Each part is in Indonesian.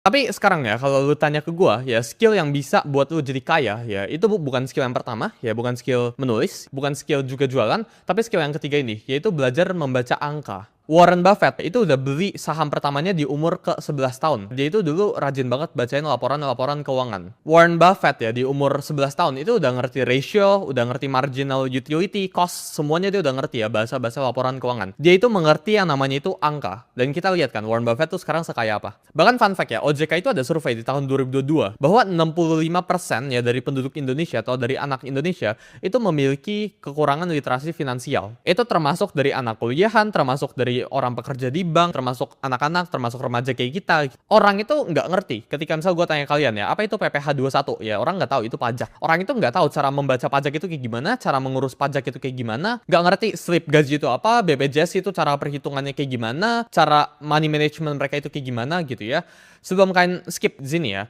Tapi sekarang ya, kalau lu tanya ke gua, ya skill yang bisa buat lu jadi kaya, ya itu bukan skill yang pertama, ya bukan skill menulis, bukan skill juga jualan, tapi skill yang ketiga ini, yaitu belajar membaca angka. Warren Buffett itu udah beli saham pertamanya di umur ke-11 tahun. Dia itu dulu rajin banget bacain laporan-laporan keuangan. Warren Buffett ya di umur 11 tahun itu udah ngerti ratio, udah ngerti marginal utility, cost, semuanya dia udah ngerti ya bahasa-bahasa laporan keuangan. Dia itu mengerti yang namanya itu angka. Dan kita lihat kan Warren Buffett tuh sekarang sekaya apa. Bahkan fun fact ya, OJK itu ada survei di tahun 2022 bahwa 65% ya dari penduduk Indonesia atau dari anak Indonesia itu memiliki kekurangan literasi finansial. Itu termasuk dari anak kuliahan, termasuk dari orang pekerja di bank, termasuk anak-anak, termasuk remaja kayak kita. Orang itu nggak ngerti. Ketika misal gue tanya kalian ya, apa itu PPh 21? Ya orang nggak tahu itu pajak. Orang itu nggak tahu cara membaca pajak itu kayak gimana, cara mengurus pajak itu kayak gimana, nggak ngerti slip gaji itu apa, BPJS itu cara perhitungannya kayak gimana, cara money management mereka itu kayak gimana gitu ya. Sebelum kalian skip di sini ya,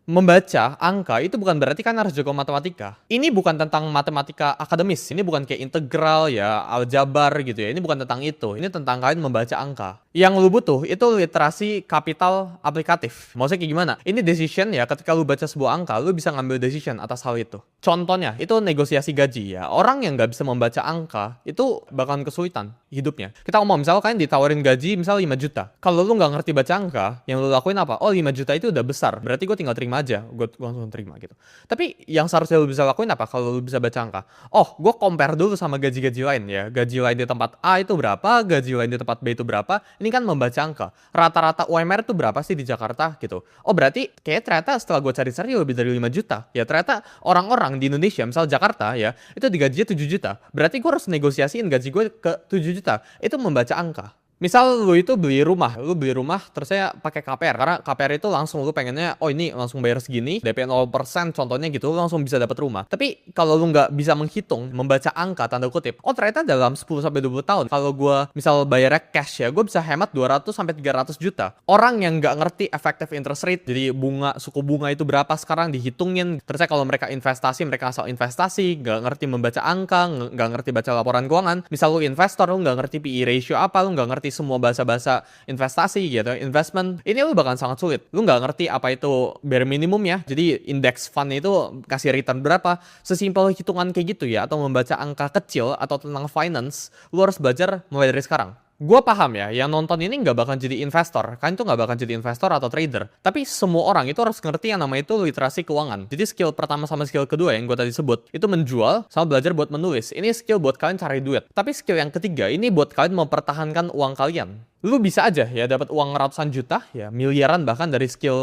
membaca angka itu bukan berarti kan harus jago matematika. Ini bukan tentang matematika akademis. Ini bukan kayak integral ya, aljabar gitu ya. Ini bukan tentang itu. Ini tentang kalian membaca angka. Yang lu butuh itu literasi kapital aplikatif. Maksudnya kayak gimana? Ini decision ya, ketika lu baca sebuah angka, lu bisa ngambil decision atas hal itu. Contohnya, itu negosiasi gaji ya. Orang yang nggak bisa membaca angka, itu bakalan kesulitan hidupnya. Kita ngomong, misal kalian ditawarin gaji misal 5 juta. Kalau lu nggak ngerti baca angka, yang lu lakuin apa? Oh 5 juta itu udah besar, berarti gue tinggal terima aja. Gue langsung terima gitu. Tapi yang seharusnya lu bisa lakuin apa kalau lu bisa baca angka? Oh, gue compare dulu sama gaji-gaji lain ya. Gaji lain di tempat A itu berapa, gaji lain di tempat B itu berapa. Ini kan membaca angka. Rata-rata UMR itu berapa sih di Jakarta gitu. Oh berarti kayak ternyata setelah gue cari-cari lebih dari 5 juta. Ya ternyata orang-orang di Indonesia, misal Jakarta ya, itu digajinya 7 juta. Berarti gue harus negosiasiin gaji gue ke 7 juta. Itu membaca angka. Misal lu itu lu beli rumah terus saya pakai KPR karena KPR itu langsung lu pengennya oh ini langsung bayar segini, DP 0% contohnya gitu, lu langsung bisa dapat rumah. Tapi kalau lu nggak bisa menghitung, membaca angka tanda kutip, oh ternyata dalam 10 sampai 20 tahun kalau gua misal bayarnya cash ya, gua bisa hemat 200 sampai 300 juta. Orang yang nggak ngerti effective interest rate, jadi suku bunga itu berapa sekarang dihitungin. Terus kalau mereka investasi, mereka asal investasi, nggak ngerti membaca angka, nggak ngerti baca laporan keuangan. Misal lu investor, lu nggak ngerti PE ratio apa, lu nggak ngerti semua bahasa-bahasa investasi gitu, investment, ini lu bakal sangat sulit. Lu nggak ngerti apa itu bare minimum ya, jadi index fund itu kasih return berapa, sesimpel hitungan kayak gitu ya, atau membaca angka kecil atau tentang finance, lu harus belajar mulai dari sekarang. Gue paham ya, yang nonton ini nggak bakal jadi investor. Kalian tuh nggak bakal jadi investor atau trader. Tapi semua orang itu harus ngerti yang namanya itu literasi keuangan. Jadi skill pertama sama skill kedua yang gue tadi sebut, itu menjual sama belajar buat menulis. Ini skill buat kalian cari duit. Tapi skill yang ketiga, ini buat kalian mempertahankan uang kalian. Lu bisa aja ya dapat uang ratusan juta, ya miliaran bahkan dari skill